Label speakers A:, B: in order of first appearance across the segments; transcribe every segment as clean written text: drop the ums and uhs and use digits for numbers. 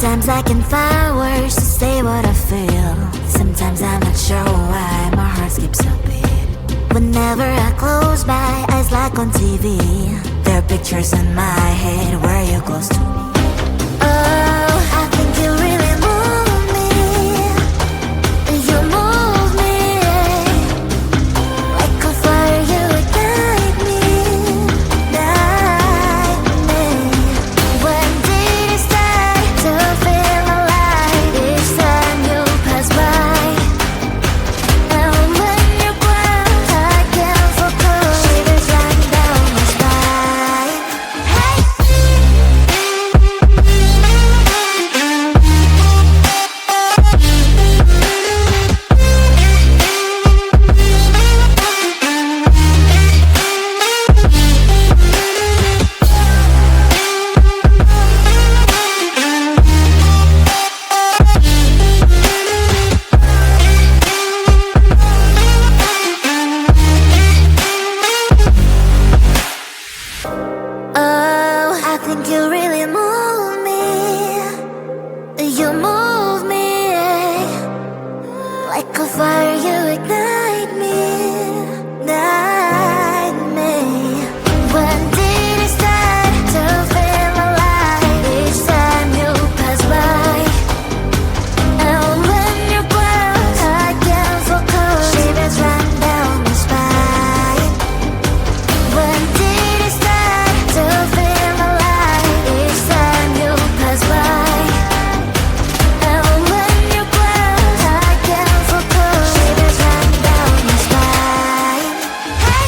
A: Sometimes I can find words to say what I feel. Sometimes I'm not sure why my heart skips a beat. Whenever I close my eyes like on TV, there are pictures in my head where you're close to me. Oh, I think you really move me. You move me like a fire, you ignite me, ignite me. When did it start to feel alive? Each time you pass by, and when you cry, I can't focus. Shivers run down my spine. Hey. Oh, I think you really move me. You move me like a fire, you ignite me, ignite me. When did it start to feel alive? Each time you pass by, and when you close, I can't focus. Shivers run down my spine. When did it start to feel alive? Each time you pass by, and when you close, I can't focus. Shivers run down my spine. Hey.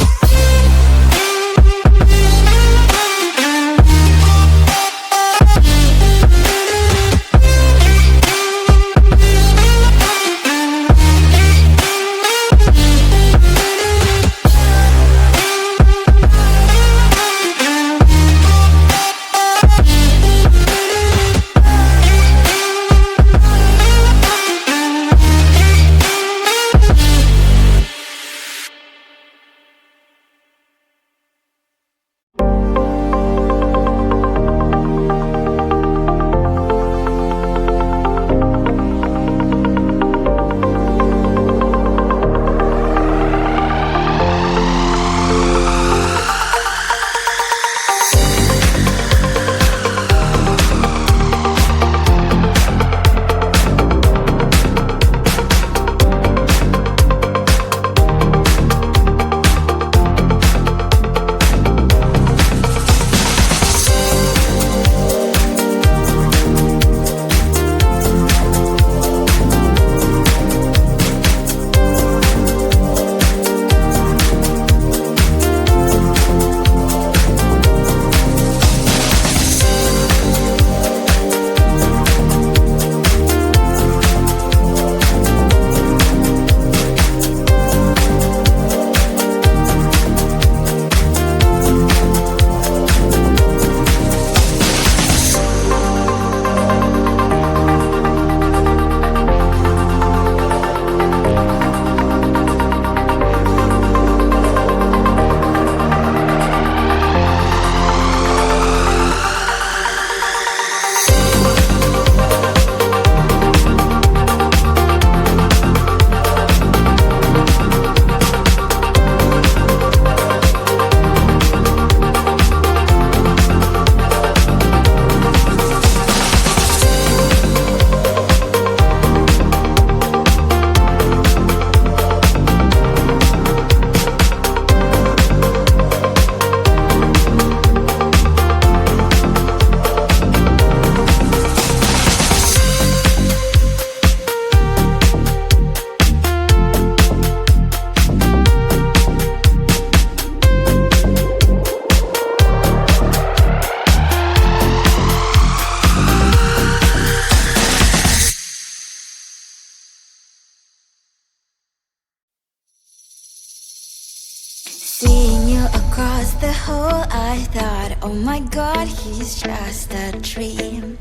A: Seeing you across the hall, I thought, oh my God, he's just a dream.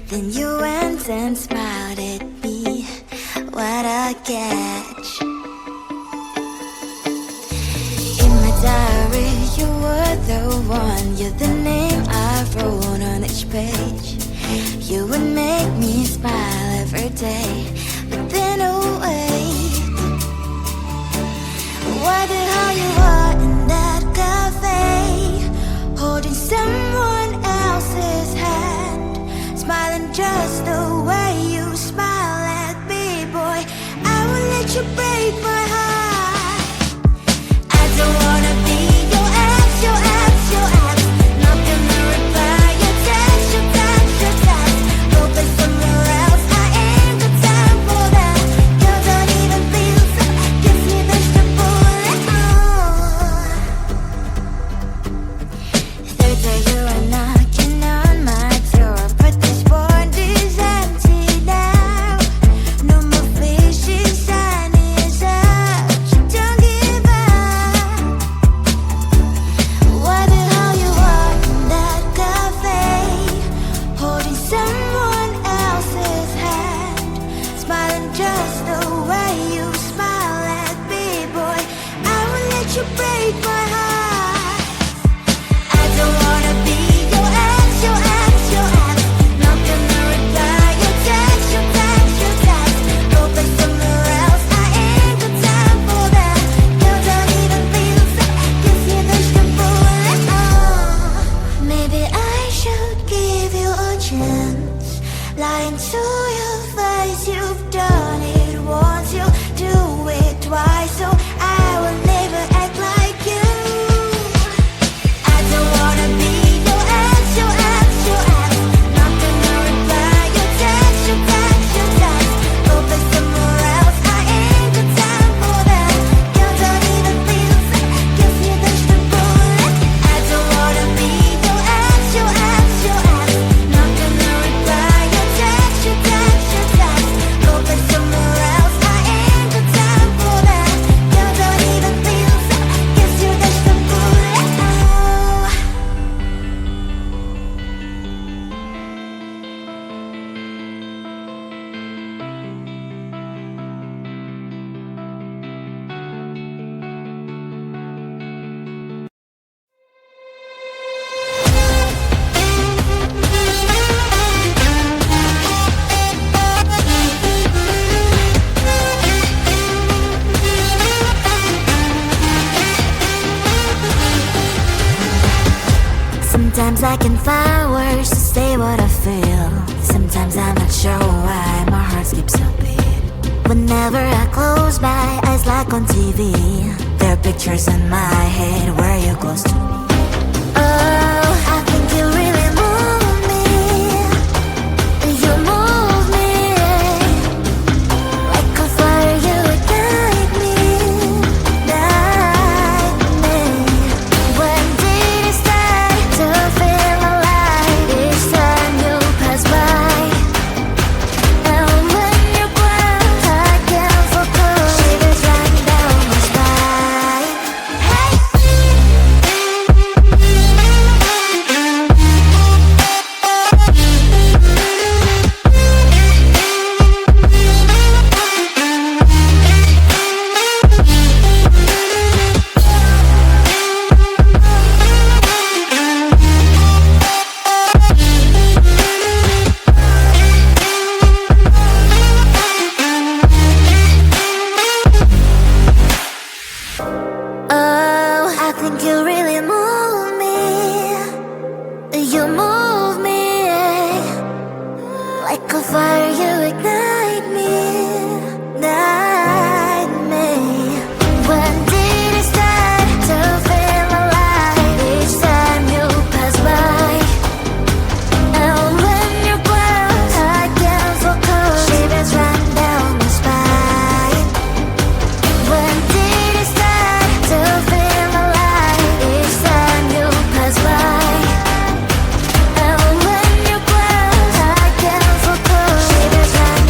A: Then you went and smiled at me, what a catch. In my diary, you were the one, you're the name I wrote on each page. You would make me smile every day. But then oh wait, why the hell you are in that cafe, holding someone else's hand, smiling just the way you smile at me, boy. I will let you break my heart. I don't wanna be your ex, your ex, your ex. Not gonna reply your text, your text, your text. Go play somewhere else, I ain't got time for that. You don't even feel so, gives me vegetable. Third day you are knocking on my door, but this phone is empty now. No more fishes, sun is up, so don't give up. Why the hell you are in that cafe, holding someone else's hand, smiling just the way you smile at me, boy. I will let you break my heart. I don't wanna be your ex, your ex, your ex. Not gonna reply your text, your text, your text. Go play somewhere else, I ain't got time for that. You don't even feel so, gives me vegetable. Maybe I should give you a chance. Lying to your face, you've done it once, you do it twice, so I will never act like you. I don't wanna be your ex, your ex, your ex. Not gonna reply your text, your text, your text. Go play somewhere else, I ain't got time for that. You don't even feel so, gives me vegetable. I don't wanna be your ex, your ex, your ex. Not gonna reply your text, your text, your text. Go play somewhere else, I ain't got time for that. You don't even feel so, gives you vegetable. Sometimes I can find words to say what I feel. Sometimes I'm not sure why my heart skips a beat. Whenever I close my eyes like on TV, there are pictures in my head where you're close to me. Oh, I think you really move me. You move me like a fire, you ignite me, ignite me. When did it start to feel alive? Each time you pass by, and when you're gone, I can't focus. Shivers run down my spine. Hey. Oh, I think you really move me. You move me like a fire, you ignite me, ignite me. When did it start to feel alive? Each time you pass by, and when you're gone, I can't focus. Shivers run down my spine. When did it start to feel alive? Each time you pass by, and when you're gone, I can't focus. Shivers run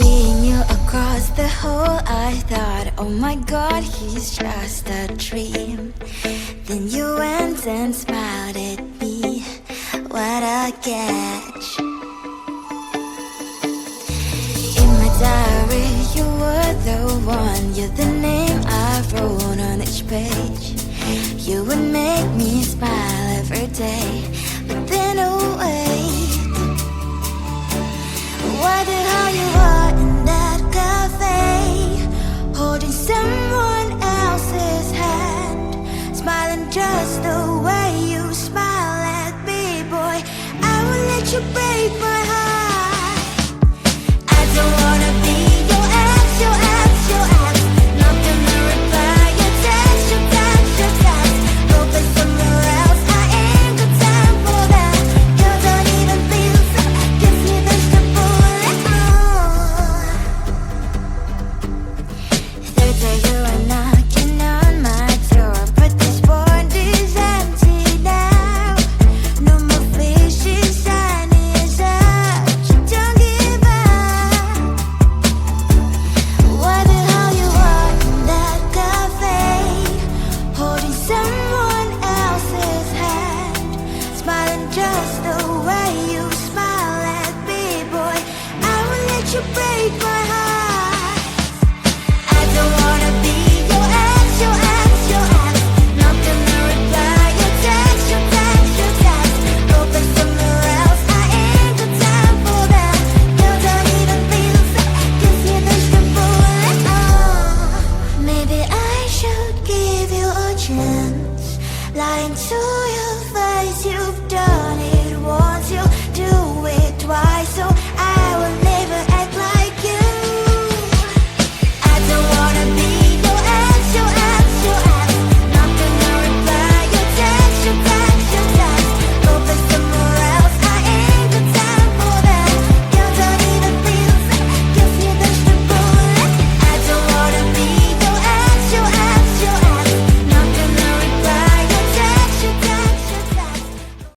A: Seeing you across the hall, I thought, oh my god, he's just a dream. Then you went and smiled at me, what a catch. In my diary, you were the one, you're the name I wrote on each page. You would make me smile every day, but then oh wait, why the hell you are in that cafe, holding someone else's hand, smiling just the way you smile at me, boy, I will let you break my heart. I don't wanna be your ex, your ex, your ex, not gonna reply your text, your text, your text, hoping somewhere else, I ain't got time for that, you don't even feel so, gives me vegetable. Third day you are knocking on my door, but this board is empty now. No more fishes, sun is out, you don't give up. Why the hell you are in that cafe, holding someone else's hand, smiling just the